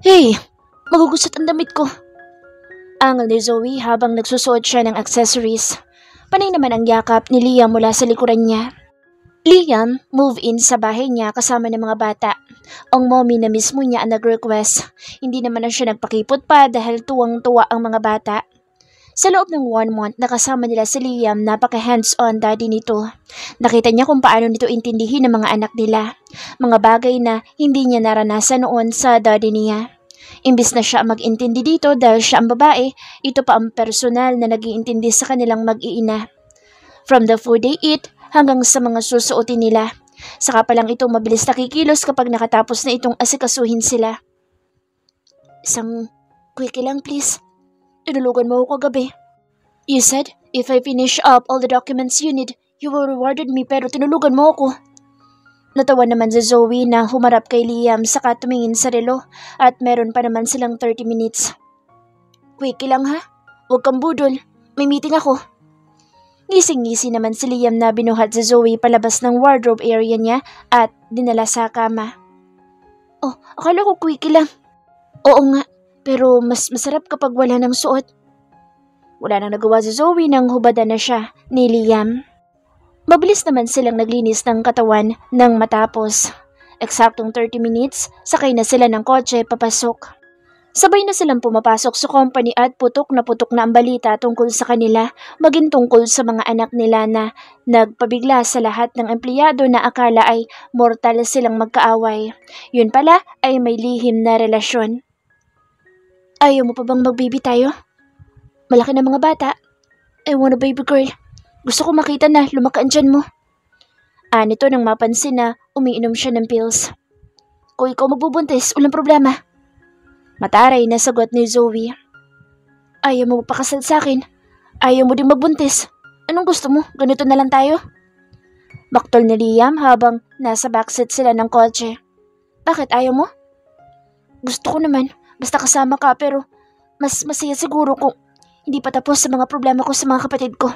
Hey, magugusot ang damit ko. Angal ni Zoe habang nagsusuot siya ng accessories. Panay naman ang yakap ni Liam mula sa likuran niya. Liam move in sa bahay niya kasama ng mga bata. Ang mommy na mismo niya ang nag-request. Hindi naman na siya nagpakipot pa dahil tuwang-tuwa ang mga bata. Sa loob ng 1 month na kasama nila si Liam, napaka-hands-on daddy nito. Nakita niya kung paano nito intindihin ng mga anak nila. Mga bagay na hindi niya naranasan noon sa daddy niya. Imbis na siya ang mag-intindi dito dahil siya ang babae, ito pa ang personal na nag-iintindi sa kanilang mag-iina. From the food they eat hanggang sa mga susuotin nila. Saka pa lang itong mabilis na kikilos kapag nakatapos na itong asikasuhin sila. Isang quickie lang please. Tinulugan mo ako kagabi. You said, if I finish up all the documents you need, you will rewarded me pero tinulugan mo ako. Natawa naman si Zoe na humarap kay Liam saka tumingin sa relo at meron pa naman silang 30 minutes. Quickie lang ha? Huwag kang budol. May meeting ako. Ngising-ngisi naman si Liam na binuhat si Zoe palabas ng wardrobe area niya at dinala sa kama. Oh, akala ko quickie lang. Oo nga, pero mas masarap kapag wala nang suot. Wala nang nagawa si Zoe nang hubada na siya ni Liam. Mabilis naman silang naglinis ng katawan nang matapos. Eksaktong 30 minutes, sakay na sila ng kotse papasok. Sabay na silang pumapasok sa company at putok na ang balita tungkol sa kanila, maging tungkol sa mga anak nila na nagpabigla sa lahat ng empleyado na akala ay mortal silang magkaaway. Yun pala ay may lihim na relasyon. Ayaw mo pa bang mag-baby tayo? Malaki na mga bata. I want a baby girl. Gusto ko makita na lumakaan dyan mo. Nito nang mapansin na umiinom siya ng pills. Kung ikaw magbubuntis, walang problema. Mataray na sagot ni Zoe. Ayaw mo pakasal sa akin. Ayaw mo din magbuntis. Anong gusto mo? Ganito na lang tayo? Baktol ni Liam habang nasa backseat sila ng kotse. Bakit ayaw mo? Gusto ko naman. Basta kasama ka pero mas masaya siguro kung hindi pa tapos sa mga problema ko sa mga kapatid ko.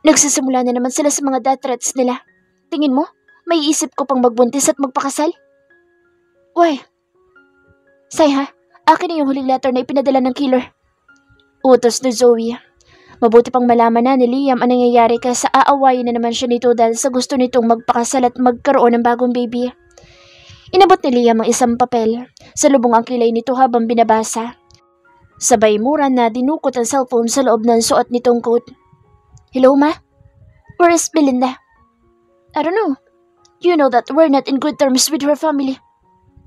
Nagsisimula na naman sila sa mga death threats nila. Tingin mo, may isip ko pang magbuntis at magpakasal? Why? Say ha, akin na yung huling letter na ipinadala ng killer. Utos ni Zoe. Mabuti pang malaman na ni Liam ang nangyayari kasi aawayin na naman siya nito dahil sa gusto nitong magpakasal at magkaroon ng bagong baby. Inabot ni Liam ang isang papel. Salubong ang kilay nito habang binabasa. Sabay mura na dinukot ang cellphone sa loob ng suot nitong coat. Hello, Ma? Where is Belinda? I don't know. You know that we're not in good terms with her family.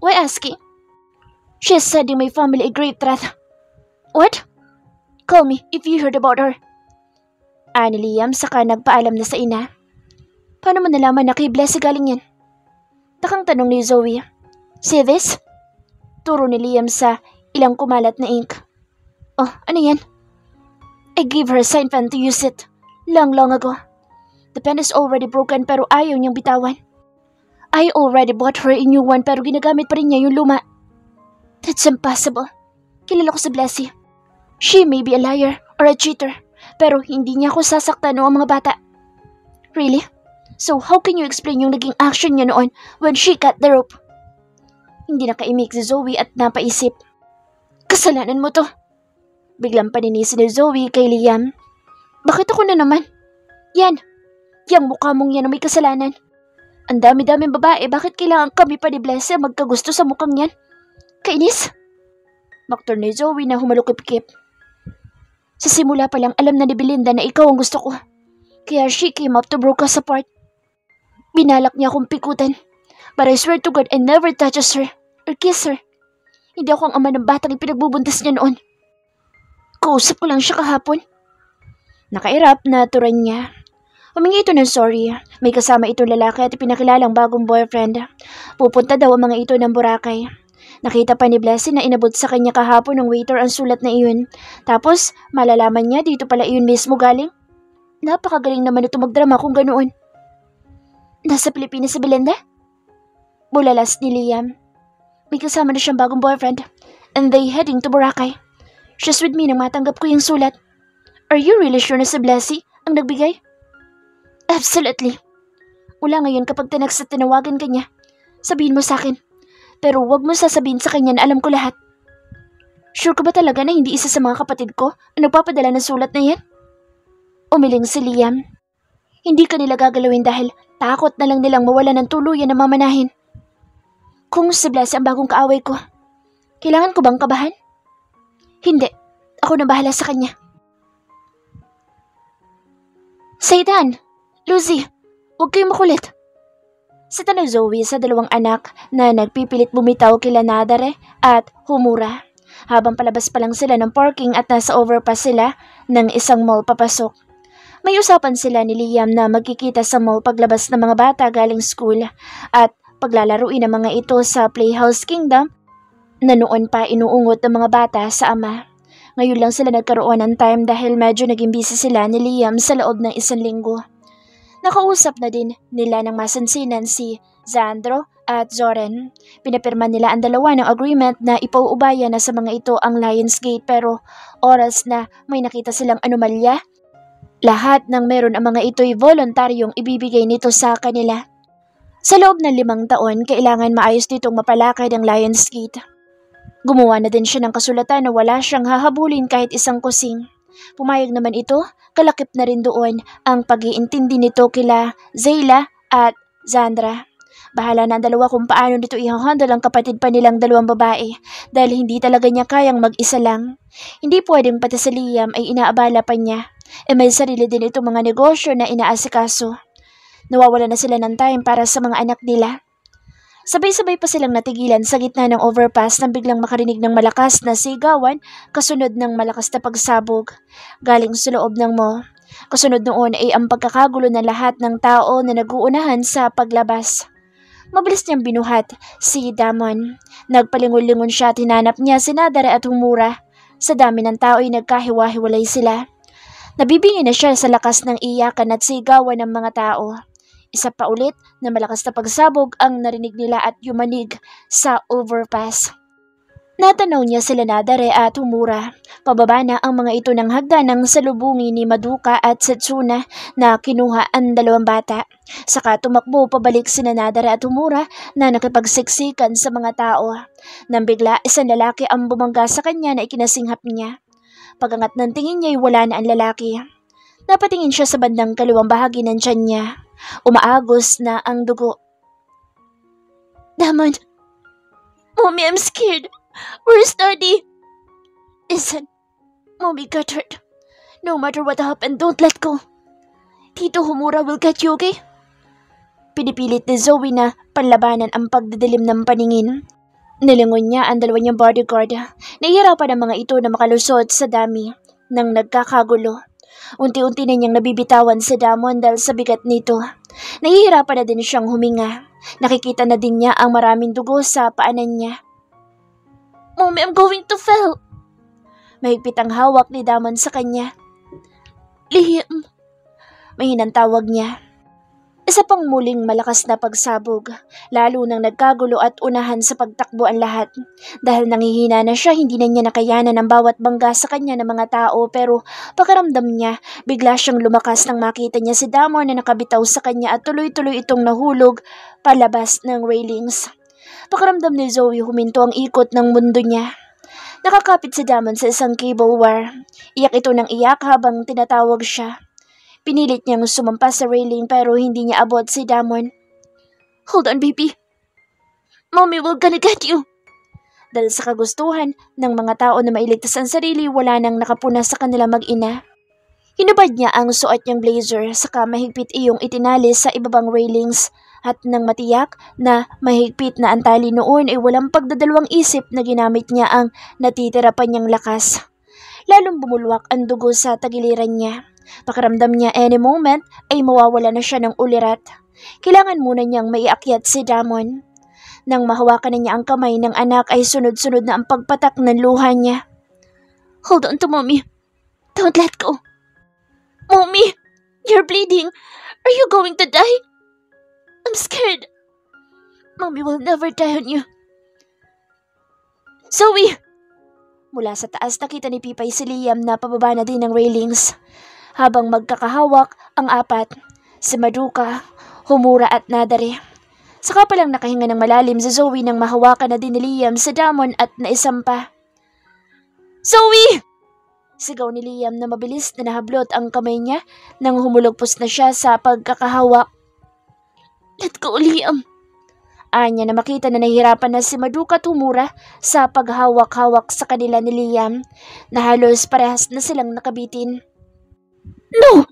Why asking? She's sending my family a great threat. What? Call me if you heard about her. Ani Liam saka nagpaalam na sa ina. Paano mo nalaman na kay Blessy galing yan? Takang tanong ni Zoe. See this? Turo ni Liam sa ilang kumalat na ink. Oh, ano yan? I gave her a sign pen to use it. Long ago. The pen is already broken pero ayaw niyang bitawan. I already bought her a new one pero ginagamit pa rin niya yung luma. That's impossible. Kilala ko si Blessy. She may be a liar or a cheater pero hindi niya ako sasaktan o ang mga bata. Really? So how can you explain yung naging action niya noon when she cut the rope? Hindi nakaimik si Zoe at napaisip. Kasalanan mo to. Biglang paninisi ni Zoe kay Liam. Bakit ako na naman? Yan. Yang mukha mong yan ang may kasalanan. Ang dami-daming babae, bakit kailangan kami pa ni Blessy magkagusto sa mukhang yan? Kainis? Baktor ni Zoe na humalukip-kip. Sa simula pa lang alam na ni Belinda na ikaw ang gusto ko. Kaya she came up to broke us apart. Binalak niya akong pikutan. But I swear to God I never touches her or kiss her. Hindi ako ang ama ng batang ipinagbubuntis niya noon. Kausap ko lang siya kahapon. Nakairap na turan niya. Humingi ito ng sorry. May kasama itong lalaki at ipinakilalang bagong boyfriend. Pupunta daw ang mga ito ng Boracay. Nakita pa ni Blessy na inabot sa kanya kahapon ng waiter ang sulat na iyon. Tapos, malalaman niya dito pala iyon mismo galing. Napakagaling naman ito magdrama kung ganoon. Nasa Pilipinas si Belinda? Bulalas ni Liam. May kasama na siyang bagong boyfriend. And they heading to Boracay. She's with me nang matanggap ko yung sulat. Are you really sure na si Blessy ang nagbigay? Absolutely. Ula ngayon kapag tinawagan ka niya, sabihin mo sa akin. Pero wag mo sasabihin sa kanya na alam ko lahat. Sure ka ba talaga na hindi isa sa mga kapatid ko ang nagpapadala ng sulat na yan? Umiling si Liam. Hindi ka nila gagalawin dahil takot na lang nilang mawala ng tuluyan na mamanahin. Kung si Blas ang bagong kaaway ko, kailangan ko bang kabahan? Hindi. Ako na bahala sa kanya. Saidan! Lucy! Huwag kayong makulit. Si Tano Zoe sa dalawang anak na nagpipilit bumitaw kila Nadare at Humura. Habang palabas pa lang sila ng parking at nasa overpass sila ng isang mall papasok. May usapan sila ni Liam na magkikita sa mall paglabas ng mga bata galing school at paglalaruin ng mga ito sa Playhouse Kingdom na noon pa inuungot ng mga bata sa ama. Ngayon lang sila nagkaroon ng time dahil medyo naging busy sila ni Liam sa loob ng 1 linggo. Nakausap na din nila ng masansinan si Xandro at Zoren. Pinapirma nila ang dalawa ng agreement na ipauubaya na sa mga ito ang Lionsgate pero oras na may nakita silang anomalya, lahat ng meron ang mga ito'y voluntaryong ibibigay nito sa kanila. Sa loob ng 5 taon, kailangan maayos nitong mapalakad ang Lionsgate. Gumawa na din siya ng kasulatan na wala siyang hahabulin kahit isang kusing. Pumayag naman ito, kalakip na rin doon ang pag-iintindi nito kila Zayla at Zandra. Bahala na ang dalawa kung paano nito i-handle ang kapatid pa nilang 2 babae dahil hindi talaga niya kayang mag-isa lang. Hindi pwedeng pati sa Liam ay inaabala pa niya. May sarili din itong mga negosyo na inaasikaso. Nawawala na sila ng time para sa mga anak nila. Sabay-sabay pa silang natigilan sa gitna ng overpass nang biglang makarinig ng malakas na sigawan kasunod ng malakas na pagsabog. Galing sa loob ng mall. Kasunod noon ay ang pagkakagulo ng lahat ng tao na nag-uunahan sa paglabas. Mabilis niyang binuhat si Damon. Nagpalingon-lingon siya at hinanap niya si Nadare at Humura. Sa dami ng tao ay nagkahiwa-hiwalay sila. Nabibingi na siya sa lakas ng iyakan at sigawan ng mga tao. Isa pa ulit na malakas na pagsabog ang narinig nila at yumanig sa overpass. Natanaw niya sila Nadare at Humura. Pababa na ang mga ito ng hagdan ng salubungin ni Madoka at Setsuna na kinuha ang 2 bata. Saka tumakbo pabalik sina Nadare at Humura na nakipagsiksikan sa mga tao. Nang bigla, isang lalaki ang bumangga sa kanya na ikinasinghap niya. Pagangat ng tingin niya ay wala na ang lalaki. Napatingin siya sa bandang kaliwang bahagi ng tiyan niya. Umaagos na ang dugo. Damon! Mommy, I'm scared! Where's Daddy? Listen, Mommy got hurt. No matter what happened, don't let go. Tito Humura will get you, okay? Pinipilit ni Zoe na panlabanan ang pagdidilim ng paningin. Nilingon niya ang 2 niyang bodyguard. Nahihirapan ang mga ito na makalusot sa dami nang nagkakagulo. Unti-unti na niyang nabibitawan si Damon dahil sa bigat nito. Nahihirapan na din siyang huminga. Nakikita na din niya ang maraming dugo sa paanan niya. Mommy, I'm going to fail! Mahigpit ang hawak ni Damon sa kanya. Liam! Mahinang tawag niya. Isa pang muling malakas na pagsabog, lalo nang nagkagulo at unahan sa pagtakbo ang lahat. Dahil nangihina na siya, hindi na niya nakayanan ang bawat bangga sa kanya ng mga tao pero pakiramdam niya, bigla siyang lumakas nang makita niya si Damon na nakabitaw sa kanya at tuloy-tuloy itong nahulog palabas ng railings. Pakiramdam ni Zoe huminto ang ikot ng mundo niya. Nakakapit si Damon sa isang cable wire. Iyak ito ng iyak habang tinatawag siya. Pinilit niyang sumampas sa railing pero hindi niya abot si Damon. Hold on, baby. Mommy will gonna get you. Dahil sa kagustuhan ng mga tao na mailigtas ang sarili, wala nang nakapuna sa kanila mag-ina. Hinubad niya ang suot niyang blazer, saka mahigpit iyong itinali sa ibabang railings at nang matiyak na mahigpit na ang tali noon ay walang pagdadalawang isip na ginamit niya ang natitira pa niyang lakas. Lalong bumulwak ang dugo sa tagiliran niya. Pakiramdam niya any moment ay mawawala na siya ng ulirat. Kailangan muna niyang maiakyat si Damon. Nang mahawakan na niya ang kamay ng anak ay sunod-sunod na ang pagpatak ng luha niya. Hold on to Mommy. Don't let go. Mommy, you're bleeding. Are you going to die? I'm scared. Mommy will never die on you. Zoe! Mula sa taas nakita ni Pipay si Liam na pababa na din ng railings. Habang magkakahawak ang 4, si Madoka, Humura at Nadare. Saka palang nakahinga ng malalim si Zoe nang mahawakan na din ni Liam sa damon at naisampa. Zoe! Sigaw ni Liam na mabilis na nahablot ang kamay niya nang humulugpos na siya sa pagkakahawak. Let go, Liam! Anya na makita na nahihirapan na si Madoka at Homura sa paghawak-hawak sa kanila ni Liam na halos parehas na silang nakabitin. No!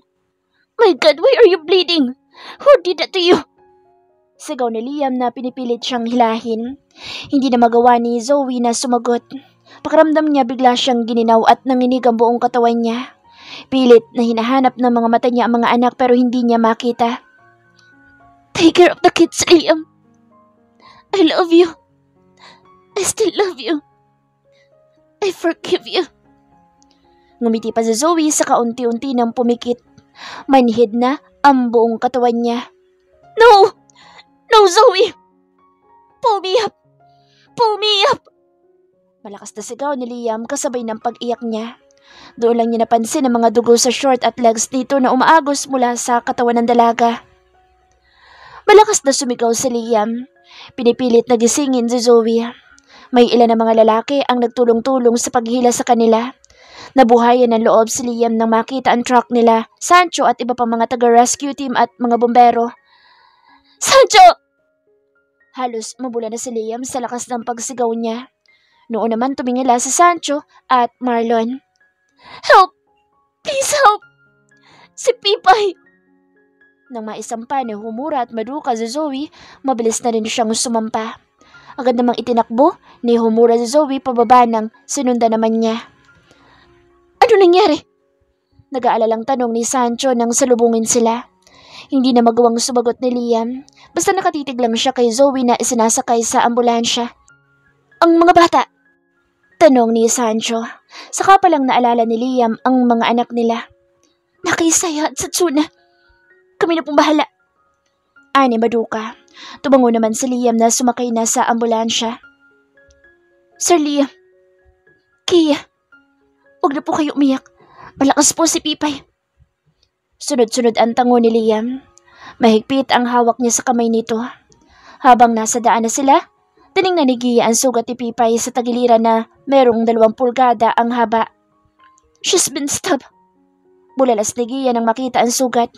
My God, why are you bleeding? Who did that to you? Sigaw ni Liam na pinipilit siyang hilahin. Hindi na magawa ni Zoe na sumagot. Pakiramdam niya bigla siyang gininaw at nanginig ang buong katawan niya. Pilit na hinahanap ng mga mata niya ang mga anak pero hindi niya makita. Take care of the kids, Liam. I love you. I still love you. I forgive you. Ngumiti pa si Zoe sa kaunti-unti nang pumikit. Manhid na ang buong katawan niya. No! No, Zoe! Pull me up! Pull me up! Malakas na sigaw ni Liam kasabay ng pag-iyak niya. Doon lang niya napansin ang mga dugo sa short at legs nito na umaagos mula sa katawan ng dalaga. Malakas na sumigaw si Liam. Pinipilit na gisingin si Zoe. May ilan na mga lalaki ang nagtulong-tulong sa paghila sa kanila. Nabuhayan ng loob si Liam nang makita ang truck nila, Sancho at iba pang mga taga-rescue team at mga bombero. Sancho! Halos mabula na si Liam sa lakas ng pagsigaw niya. Noon naman tumingala si Sancho at Marlon. Help! Please help! Si Pipay! Nang maisampa ni Homura at Madoka si Zoe, mabilis na rin siyang sumampa. Agad namang itinakbo ni Homura si Zoe pababa nang sinunda naman niya. Ano nangyari? Nag-aalalang tanong ni Sancho nang salubungin sila. Hindi na magawang sumagot ni Liam. Basta nakatitig lang siya kay Zoe na isinasakay sa ambulansya. Ang mga bata? Tanong ni Sancho. Saka palang naalala ni Liam ang mga anak nila. Nakaisaya at Satsuna. Kami na pong bahala. Ani Madoka. Tumango naman si Liam na sumakay na sa ambulansya. Sir Liam. Kia. Huwag na po kayo umiyak. Malakas po si Pipay. Sunod-sunod ang tango ni Liam. Mahigpit ang hawak niya sa kamay nito. Habang nasa daan na sila, tiningnan ni Gia ang sugat ni Pipay sa tagiliran na merong 2 pulgada ang haba. She's been stabbed. Bulalas ni Gia nang makita ang sugat.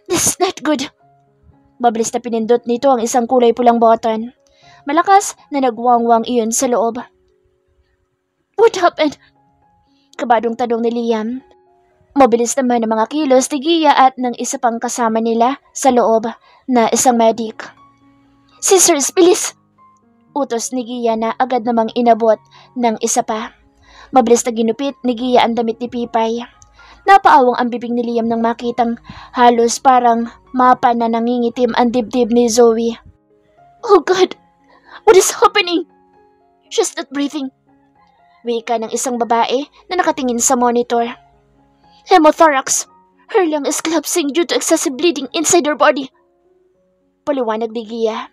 This is not good. Mabilis na pinindot nito ang isang kulay pulang button. Malakas na nagwangwang iyon sa loob. What happened? Kabadong tanong ni Liam. Mabilis naman ang mga kilos ni Gia at ng isa pang kasama nila sa loob na isang medic. Scissors, bilis! Utos ni Gia na agad namang inabot ng isa pa. Mabilis na ginupit ni Gia ang damit ni Pipay. Napaawang ang bibig ni Liam nang makitang halos parang mapa na nangingitim ang dibdib ni Zoe. Oh God! What is happening? She's not breathing. Wika ng isang babae na nakatingin sa monitor. Hemothorax. Her lung is collapsing due to excessive bleeding inside her body. Paliwanag ni Gia.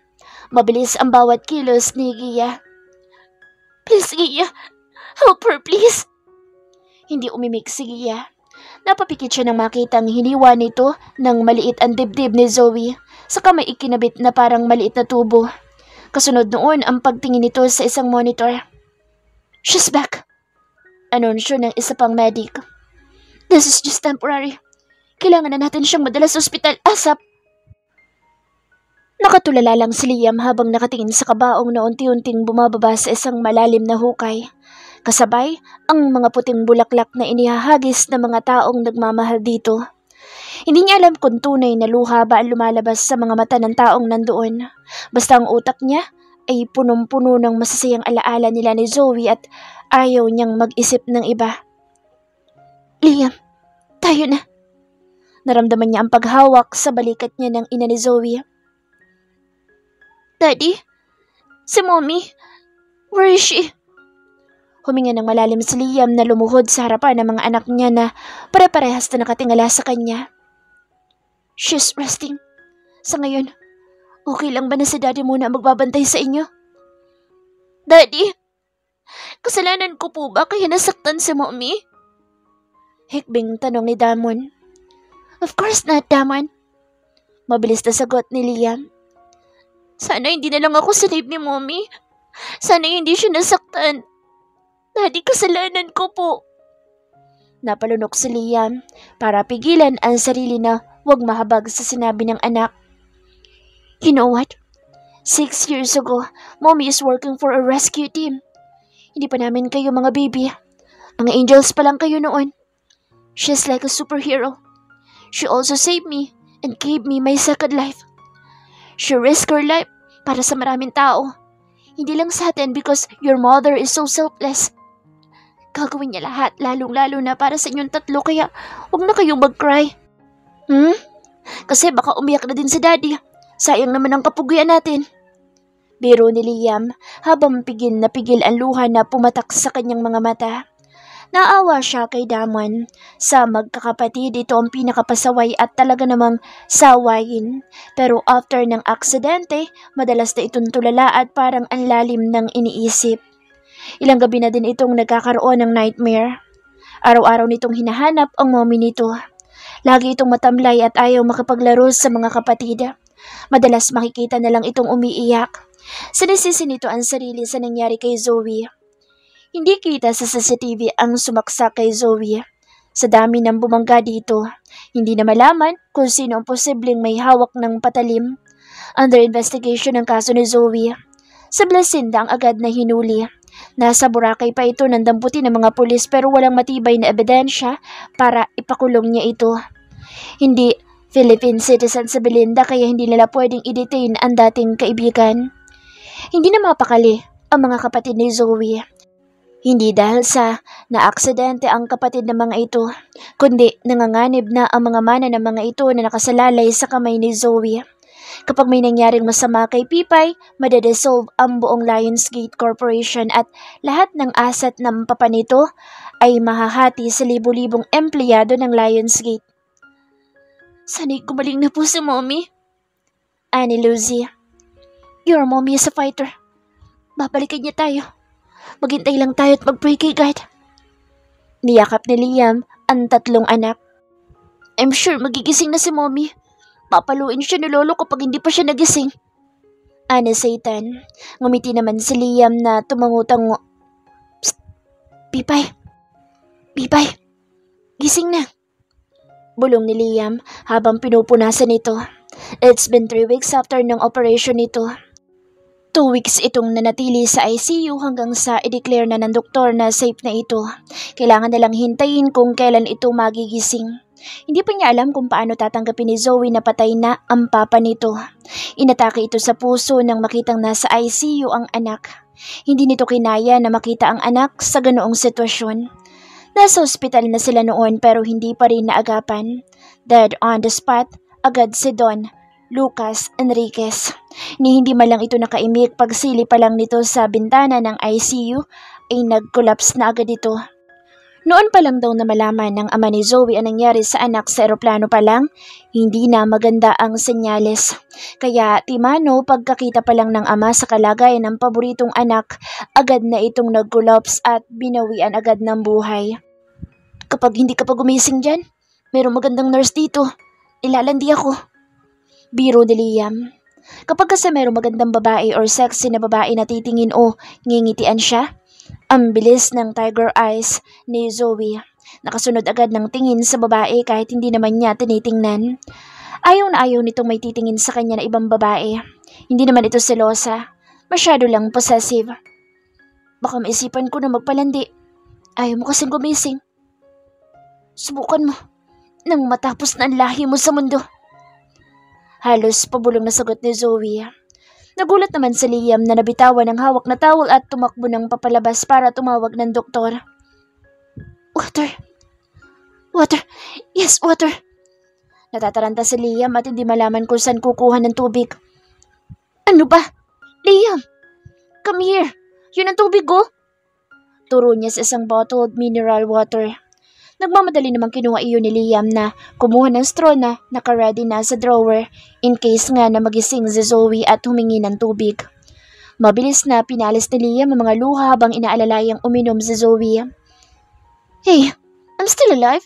Mabilis ang bawat kilos ni Gia. Please, Gia. Help her, please. Hindi umimik si Gia. Napapikit siya nang makitang hiniwa nito ng maliit ang dibdib ni Zoe, saka may ikinabit na parang maliit na tubo. Kasunod noon ang pagtingin nito sa isang monitor. She's back. Anunsyo ng isa pang medic. This is just temporary. Kailangan na natin siyang madala sa ospital ASAP. Nakatulala lang si Liam habang nakatingin sa kabaong na unti-unting bumababa sa isang malalim na hukay. Kasabay ang mga puting bulaklak na inihahagis ng mga taong nagmamahal dito. Hindi niya alam kung tunay na luha ba ang lumalabas sa mga mata ng taong nandoon. Basta ang utak niya ay punong-puno ng masasayang alaala nila ni Zoe at ayaw niyang mag-isip ng iba. Liam, tayo na. Naramdaman niya ang paghawak sa balikat niya ng ina ni Zoe. Daddy? Si Mommy? Where is she? Huminga ng malalim si Liam na lumuhod sa harapan ng mga anak niya na pare-parehas na nakatingala sa kanya. She's resting. Sa ngayon, okay lang ba na si Daddy muna magbabantay sa inyo? Daddy, kasalanan ko po ba kaya nasaktan si Mommy? Hikbing tanong ni Damon. Of course not, Damon. Mabilis na sagot ni Liam. Sana hindi na lang ako sinave ni Mommy. Sana hindi siya nasaktan. Daddy, kasalanan ko po. Napalunok si Liam para pigilan ang sarili na huwag mahabag sa sinabi ng anak. You know what? 6 years ago, Mommy is working for a rescue team. Hindi pa namin kayo mga baby. Mga angels pa lang kayo noon. She's like a superhero. She also saved me and gave me my second life. She risked her life para sa maraming tao. Hindi lang sa atin because your mother is so selfless. Gagawin niya lahat, lalong-lalo na para sa inyong tatlo, kaya huwag na kayong mag-cry. Kasi baka umiyak na din si Daddy. Sayang naman ang kapugian natin. Biro ni Liam habang pigil ang luha na pumatak sa kanyang mga mata. Naawa siya kay Damon. Sa magkakapatid, ito ang pinakapasaway at talaga namang sawayin. Pero after ng aksidente, madalas na itong tulala at parang ang lalim ng iniisip. Ilang gabi na din itong nagkakaroon ng nightmare. Araw-araw nitong hinahanap ang mommy nito. Lagi itong matamlay at ayaw makipaglaro sa mga kapatid. Madalas makikita na lang itong umiiyak. Sinisisi nito ang sarili sa nangyari kay Zoe. Hindi kita sa CCTV ang sumaksak kay Zoe. Sa dami ng bumangga dito, hindi na malaman kung sino ang posibleng may hawak ng patalim. Under investigation ang kaso ni Zoe. Sa Blacinda ang agad na hinuli. Nasa Boracay pa ito ng damputin ng mga pulis pero walang matibay na ebidensya para ipakulong niya ito. Hindi Philippine citizen sa Belinda kaya hindi nila pwedeng i-detain ang dating kaibigan. Hindi na mapakali ang mga kapatid ni Zoe. Hindi dahil sa naaksidente ang kapatid ng mga ito, kundi nanganganib na ang mga mana ng mga ito na nakasalalay sa kamay ni Zoe. Kapag may nangyaring masama kay Pipay, madedissolve ang buong Lionsgate Corporation at lahat ng asset ng papa nito ay mahahati sa libu-libong empleyado ng Lionsgate. Sana'y gumaling na po si Mommy. Ani Lucy, your mommy is a fighter. Babalikan niya tayo. Maghintay lang tayo at mag-pray kay God. Niyakap ni Liam ang tatlong anak. I'm sure magigising na si Mommy. Papaluin siya ni Lolo kapag hindi pa siya nagising. Ani Satan. Ngumiti naman si Liam na tumangutango. Psst! Pipay! Pipay! Gising na! Bulong ni Liam habang pinupunasan ito. It's been 3 weeks after ng operation nito. 2 weeks itong nanatili sa ICU hanggang sa i-declare na ng doktor na safe na ito. Kailangan na lang hintayin kung kailan ito magigising. Hindi pa niya alam kung paano tatanggapin ni Zoe na patay na ang papa nito. Inatake ito sa puso nang makitang nasa ICU ang anak. Hindi nito kinaya na makita ang anak sa ganoong sitwasyon. Nasa ospital na sila noon pero hindi pa rin naagapan. Dead on the spot, agad si Don Lucas Enriquez. Ni hindi malang ito nakaimik pagsili pa lang nito sa bintana ng ICU ay nag-collapse na agad ito. Noon pa lang daw na malaman ng ama ni Zoe ang nangyari sa anak sa eroplano pa lang, hindi na maganda ang senyales. Kaya timano pagkakita pa lang ng ama sa kalagayan ng paboritong anak, agad na itong nag-collapse at binawian agad ng buhay. Kapag hindi ka pa gumising dyan, mayroong magandang nurse dito. Ilalandi ako. Biro ni Liam. Kapag kasi mayroong magandang babae or sexy na babae na titingin o ngingitian siya, ang bilis ng tiger eyes ni Zoe. Nakasunod agad ng tingin sa babae kahit hindi naman niya tinitingnan. Ayaw na ayaw nitong may titingin sa kanya na ibang babae. Hindi naman ito selosa. Masyado lang possessive. Baka maisipan ko na magpalandi. Ayaw mo kasing gumising. Subukan mo nang matapos na ang lahi mo sa mundo. Halos pabulong na sagot ni Zoe. Nagulat naman si Liam na nabitawan ng hawak na towel at tumakbo ng papalabas para tumawag ng doktor. Water! Water! Yes, water! Natataranta si Liam at hindi malaman kung saan kukuha ng tubig. Ano ba? Liam! Come here! Yun ang tubig ko! Turo niya sa isang bottled mineral water. Nagmamadali namang kinuha iyon ni Liam na kumuha ng straw na naka-ready na sa drawer in case nga na magising si Zoe at humingi ng tubig. Mabilis na pinalis ni Liam ang mga luha habang inaalalayang uminom si Zoe. Hey, I'm still alive?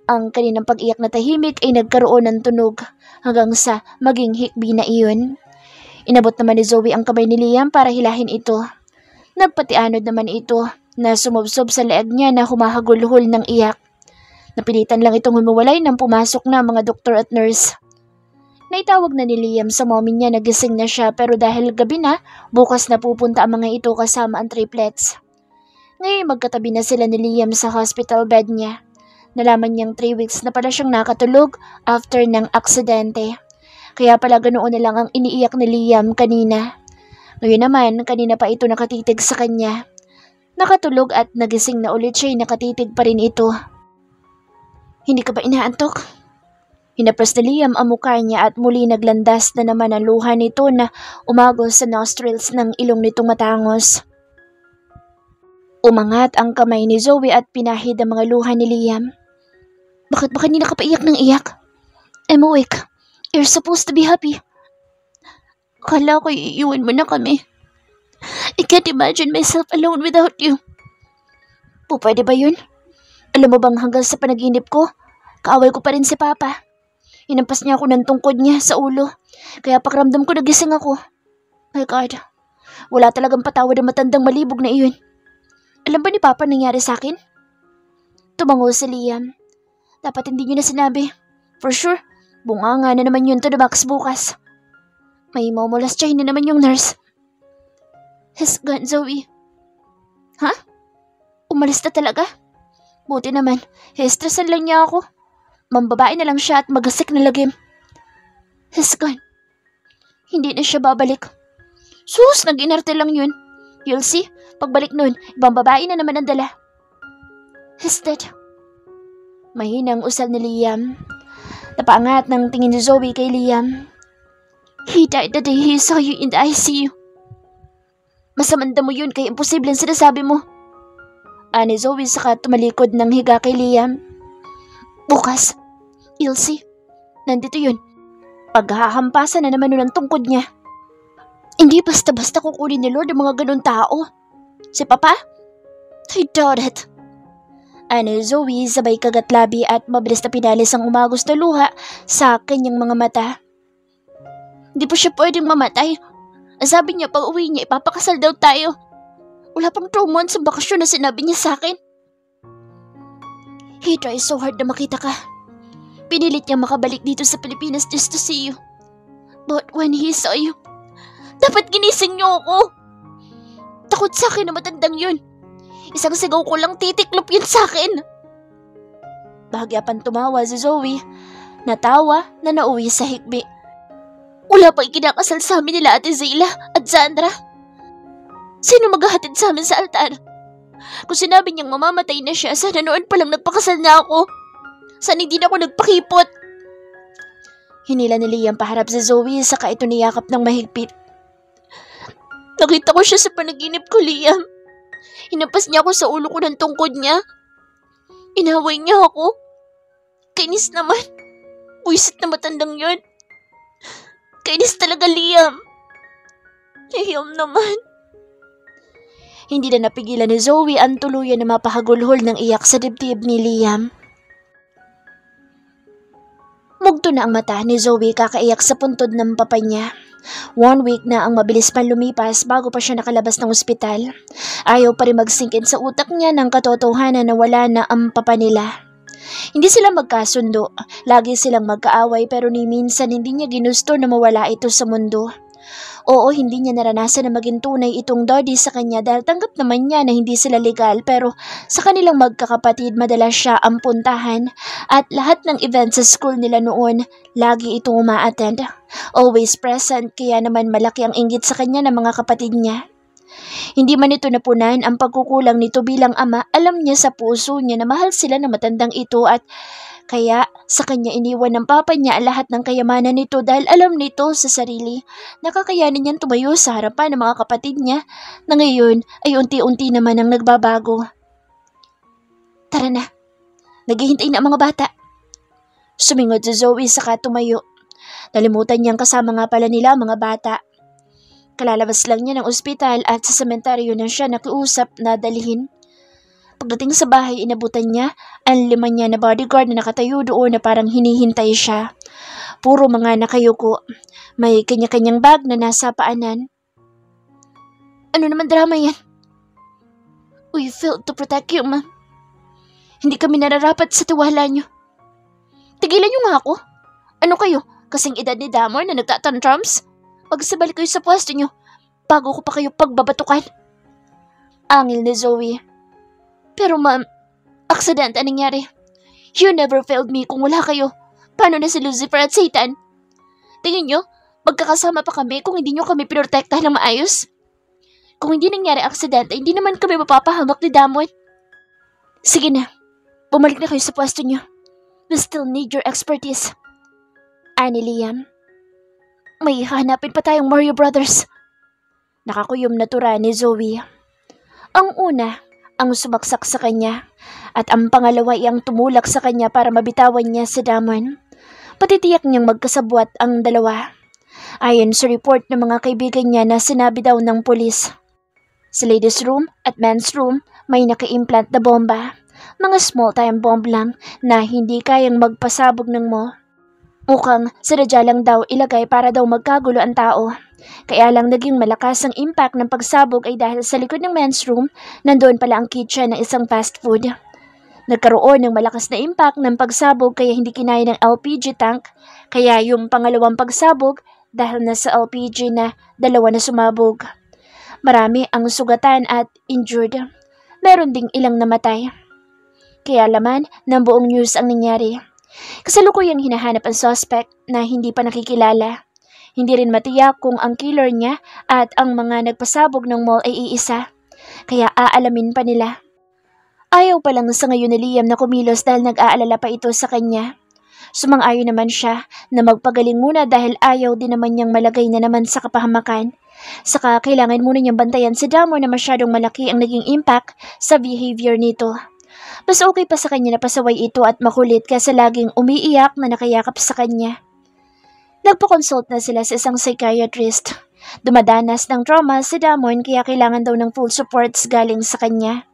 Ang kaninang pag-iyak na tahimik ay nagkaroon ng tunog hanggang sa maging hikbi na iyon. Inabot naman ni Zoe ang kamay ni Liam para hilahin ito. Nagpatianod naman ito na sumubsob sa leeg niya na humahagulhol ng iyak. Napilitan lang itong humiwalay nang pumasok na mga doktor at nurse. Naitawag na ni Liam sa mommy niya na gising na siya pero dahil gabi na, bukas na pupunta ang mga ito kasama ang triplets. Ngayon magkatabi na sila ni Liam sa hospital bed niya. Nalaman niyang 3 weeks na pala siyang nakatulog after ng aksidente. Kaya pala ganoon na lang ang iniiyak ni Liam kanina. Ngayon naman, kanina pa ito nakatitig sa kanya. Nakatulog at nagising na ulit siya, nakatitig pa rin ito. Hindi ka ba inaantok? Hinapras ni Liam ang mukha niya at muli naglandas na naman ang luha nito na umagos sa nostrils ng ilong nitong matangos. Umangat ang kamay ni Zoe at pinahid ang mga luha ni Liam. Bakit ba kanina ka pa iyak ng iyak? I'm awake. You're supposed to be happy. Kala ko iiwan mo na kami. I can't imagine myself alone without you. Pwede ba yun? Alam mo bang hanggang sa panaginip ko, kaaway ko pa rin si Papa. Inampas niya ako ng tungkod niya sa ulo, kaya pakiramdam ko nagising ako. My God, wala talagang patawad ang matandang malibog na iyon. Alam ba ni Papa nangyari sa akin? Tumango si Liam. Dapat hindi niyo na sinabi. For sure, bunganga na naman yun to the box bukas. May mamulasyahin na naman yung nurse. He's gone, Zoe. Ha? Umalis na talaga? Buti naman, stressan lang niya ako. Mambabae na lang siya at magasik na lagim. He's gone. Hindi na siya babalik. Sus, nag-inarte lang yun. You'll see, pagbalik nun, ibang babae na naman ang dala. He's dead. Mahinang usal ni Liam. Napaangat ng tingin ni Zoe kay Liam. He died the day he saw you in the ICU. Masamanda mo yun kaya imposible ang sinasabi mo. Ani Zoe saka tumalikod ng higa kay Liam. Bukas, you'll see. Nandito yun. Paghahampasan na naman nun ang tungkod niya. Hindi basta-basta kukunin ni Lord ang mga ganun tao. Si Papa? I doubt it. Ani Zoe sabay kagatlabi at mabilis na pinalis ang umagos na luha sa kanyang mga mata. Hindi pa siya pwedeng mamatay. Sabi niya pag uwi niya ipapakasal daw tayo. Wala pang 2 months sa bakasyon na sinabi niya sa akin. He tries so hard na makita ka. Pinilit niya makabalik dito sa Pilipinas just to see you. But when he saw you, dapat ginising niyo ako. Takot sa akin na matandang yun. Isang sigaw ko lang titiklop yun sa akin. Bahagya pang tumawa si Zoe. Natawa na nauwi sa hikbi. Wala pang ikinakasal sa amin nila Ate Zayla at Sandra. Sino maghahatid sa amin sa altar? Kung sinabi niyang mamamatay na siya, sana noon palang nagpakasal na ako. Sana hindi na ako nagpakipot. Hinila ni Liam paharap si Zoe saka ito niyakap ng mahigpit. Nakita ko siya sa panaginip ko, Liam. Hinampas niya ako sa ulo ko ng tungkod niya. Inaway niya ako. Kainis naman. Buisit na matandang yun. Kainis talaga, Liam. Liam naman. Hindi na napigilan ni Zoe ang tuluyan na mapahagulhol ng iyak sa dibdib ni Liam. Mugto na ang mata ni Zoe kakaiyak sa puntod ng papa niya. 1 week na ang mabilis pa lumipas bago pa siya nakalabas ng ospital. Ayaw pa rin magsingkin sa utak niya ng katotohanan na wala na ang papa nila. Hindi sila magkasundo, lagi silang magkaaway pero ni minsan hindi niya ginusto na mawala ito sa mundo. Oo, hindi niya naranasan na maging tunay itong daddy sa kanya dahil tanggap naman niya na hindi sila legal pero sa kanilang magkakapatid madalas siya ang puntahan at lahat ng events sa school nila noon, lagi itong uma-attend. Always present kaya naman malaki ang inggit sa kanya ng mga kapatid niya. Hindi man ito napunan ang pagkukulang nito bilang ama, alam niya sa puso niya na mahal sila ng matandang ito at kaya sa kanya iniwan ng papa niya ang lahat ng kayamanan nito dahil alam nito sa sarili na kakayanin niyang tumayo sa harapan ng mga kapatid niya na ngayon ay unti-unti naman ang nagbabago. Tara na, naghihintay na ang mga bata. Sumingod si Zoe saka tumayo. Nalimutan niyang kasama nga pala nila ang mga bata. Kalalabas lang niya ng ospital at sa sementeryo na siya nakiusap na dalhin. Pagdating sa bahay, inabutan niya ang 5 niya na bodyguard na nakatayo doon na parang hinihintay siya. puro mga nakayuko. May kanya-kanyang bag na nasa paanan. Ano naman drama yan? We failed to protect you, ma'am. Hindi kami nararapat sa tiwala nyo. Tigilan nyo nga ako. Ano kayo? Kasing edad ni Damon na nagtatantrums? Magsabalik kayo sa pwesto nyo bago ko pa kayo pagbabatukan. Angil ni Zoe. Pero ma'am, aksidente ang nangyari. You never failed me kung wala kayo. Paano na si Lucifer at Satan? Tingin nyo, magkakasama pa kami kung hindi nyo kami pinortektahan ng maayos? Kung hindi nangyari aksidente, hindi naman kami mapapahamak ni Damon. Sige na, bumalik na kayo sa pwesto nyo. We still need your expertise. Ani Liam. May hanapin pa tayong Mario Brothers. Nakakuyom na tura ni Zoe. Ang una, ang sumaksak sa kanya. At ang pangalawa ay ang tumulak sa kanya para mabitawan niya si Damon. Patitiyak niyang magkasabwat ang dalawa. Ayon sa report ng mga kaibigan niya na sinabi daw ng pulis. Sa ladies' room at men's room, may naka-implant na bomba. Mga small-time bomb lang na hindi kayang magpasabog ng mo. Mukhang sinadya lang daw ilagay para daw magkagulo ang tao. Kaya lang naging malakas ang impact ng pagsabog ay dahil sa likod ng men's room, nandoon pala ang kitchen ng isang fast food. Nagkaroon ng malakas na impact ng pagsabog kaya hindi kinaya ng LPG tank. Kaya yung pangalawang pagsabog dahil nasa LPG na dalawa na sumabog. Marami ang sugatan at injured. Meron ding ilang namatay. Kaya laman ng buong news ang nangyari. Kasalukuyang hinahanap ang suspect na hindi pa nakikilala. Hindi rin matiyak kung ang killer niya at ang mga nagpasabog ng mall ay iisa. Kaya aalamin pa nila. Ayaw pa lang sa ngayon ni Liam na kumilos dahil nag-aalala pa ito sa kanya. Sumang-ayon naman siya na magpagaling muna dahil ayaw din naman niyang malagay na naman sa kapahamakan. Saka kailangan muna niyang bantayan si Damon na masyadong malaki ang naging impact sa behavior nito. Mas okay pa sa kanya na pasaway ito at makulit kaysa laging umiiyak na nakayakap sa kanya. Nagpa-consult na sila sa isang psychiatrist. Dumadanas ng trauma si Damon kaya kailangan daw ng full supports galing sa kanya.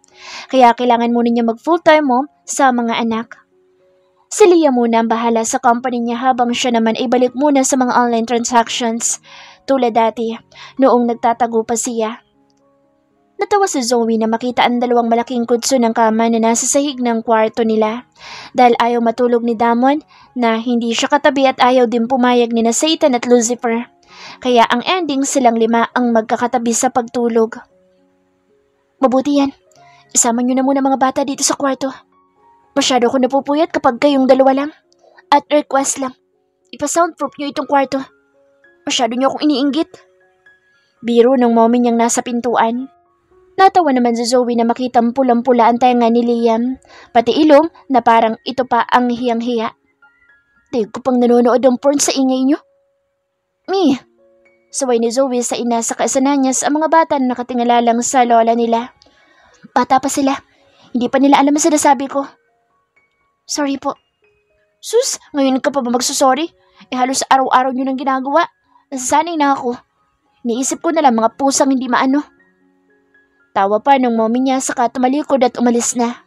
Kaya kailangan muna niya mag-full-time mom sa mga anak. Si Leah muna ang bahala sa company niya habang siya naman ay balik muna sa mga online transactions tulad dati noong nagtatago pa siya. Natawa si Zoe na makita ang dalawang malaking kutso ng kama na nasa sahig ng kwarto nila dahil ayaw matulog ni Damon na hindi siya katabi at ayaw din pumayag ni na Satan at Lucifer. Kaya ang ending silang 5 ang magkakatabi sa pagtulog. Mabuti yan. Isama niyo na muna mga bata dito sa kwarto. Masyado ko napupuyat kapag kayong dalawa lang. At request lang, ipa-soundproof niyo itong kwarto. Masyado niyo akong iniinggit. Biro ng mommy niyang nasa pintuan. Natawa naman si Zoe na makitang pulang-pula ang tenga ni Liam, pati ilong na parang ito pa ang hiyang-hiya. Tig ko pang nanonood ng porn sa ingay niyo. Mi, saway ni Zoe sa ina sa kasananyas ang mga bata na nakatingala lang sa lola nila. Bata pa sila, hindi pa nila alam ang sinasabi ko. Sorry po. Sus, ngayon ka pa ba magsusorry? Halos araw-araw nyo nang ginagawa. Nasasanay na ako. Niisip ko na lang mga pusang hindi maano. Tawa pa ng mommy niya saka tumalikod at umalis na.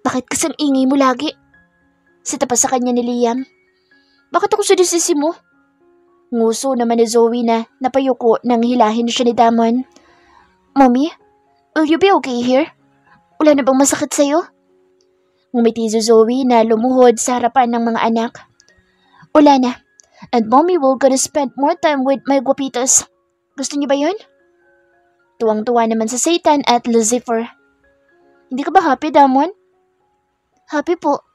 Bakit kasing ingay mo lagi? Sita pa sa kanya ni Liam. Bakit ako sinisisi mo? Nguso naman ni Zoe na napayuko nang hilahin siya ni Damon. Mommy, will you be okay here? Wala na bang masakit sa'yo? Ngumiti si Zoe na lumuhod sa harapan ng mga anak. Wala na. And mommy will gonna spend more time with my guapitos. Gusto niyo ba yun? Tuwang-tuwa naman sa Satan at Lucifer. Hindi ka ba happy, Damon? Happy po.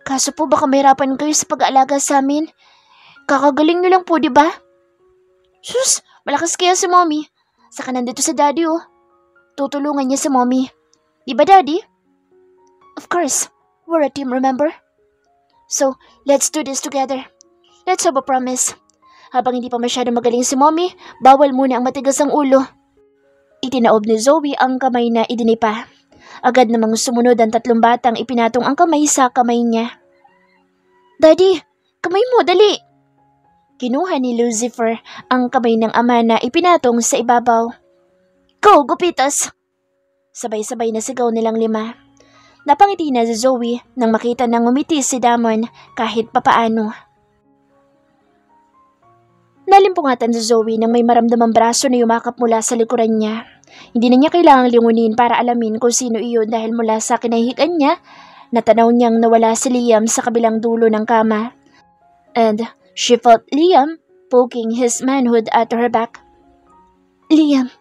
Kaso po baka mahirapan kayo sa pag-aalaga sa amin. Kakagaling niyo lang po, di ba? Sus, malakas kaya si mommy. Saka nandito sa daddy, oh. Tutulungan niya si mommy. Di ba, daddy? Of course. We're a team, remember? So, let's do this together. Let's have a promise. Habang hindi pa masyado magaling si mommy, bawal muna ang matigas ang ulo. Itinaob ni Zoe ang kamay na idinipa. Agad namang sumunod ang 3 batang ipinatong ang kamay sa kamay niya. Daddy, kamay mo, dali! Kinuha ni Lucifer ang kamay ng ama na ipinatong sa ibabaw. Go, gupitas! Sabay-sabay na sigaw nilang 5. Napangiti na si Zoe nang makita nang ngumiti si Damon kahit papaano. Nalimpungatan si Zoe nang may maramdamang braso na yumakap mula sa likuran niya. Hindi na niya kailangang lingunin para alamin kung sino iyon dahil mula sa kinahihigan niya, natanaw niyang nawala si Liam sa kabilang dulo ng kama. And she felt Liam poking his manhood at her back. Liam.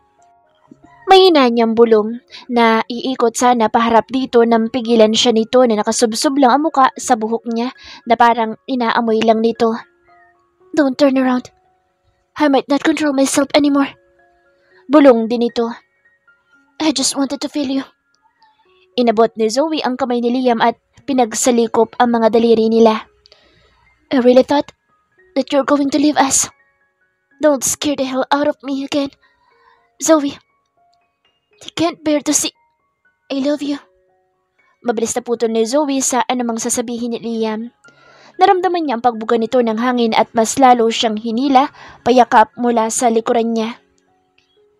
Mahina niyang bulong na iikot sana paharap dito nang pigilan siya nito na nakasubsob lang ang muka sa buhok niya na parang inaamoy lang nito. Don't turn around. I might not control myself anymore. Bulong din ito. I just wanted to feel you. Inabot ni Zoe ang kamay ni Liam at pinagsalikop ang mga daliri nila. I really thought that you're going to leave us. Don't scare the hell out of me again. Zoe, I can't bear to see. I love you. Mabilis na putol ni Zoe sa anumang sasabihin ni Liam. Naramdaman niya ang pagbuga nito ng hangin at mas lalo siyang hinila payakap mula sa likuran niya.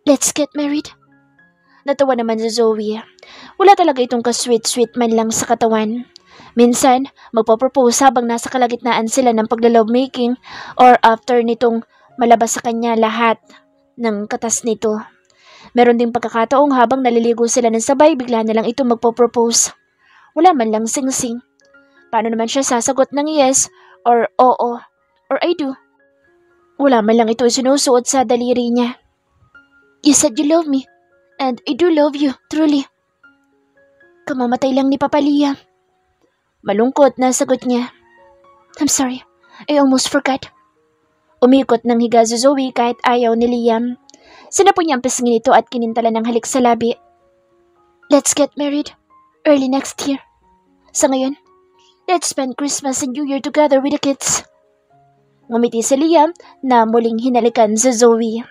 Let's get married. Natawa naman si Zoe. Wala talaga itong ka-sweet-sweet man lang sa katawan. Minsan, magpapropose habang nasa kalagitnaan sila ng pagla-lovemaking or after nitong malabas sa kanya lahat ng katas nito. Meron ding pagkakataong habang naliligo sila ng sabay, bigla na lang ito magpo-propose. Wala man lang sing-sing. Paano naman siya sasagot ng yes or oo or I do? Wala man lang ito sinusuot sa daliri niya. You said you love me and I do love you, truly. Kamamatay lang ni Papa Liam. Malungkot na sagot niya. I'm sorry, I almost forgot. Umikot ng higa si Zoe kahit ayaw ni Liam. Sinapo niya ang pisngin nito at kinintala ng halik sa labi. Let's get married early next year. Sa ngayon, let's spend Christmas and New Year together with the kids. Ngumiti si Liam na muling hinalikan si Zoe.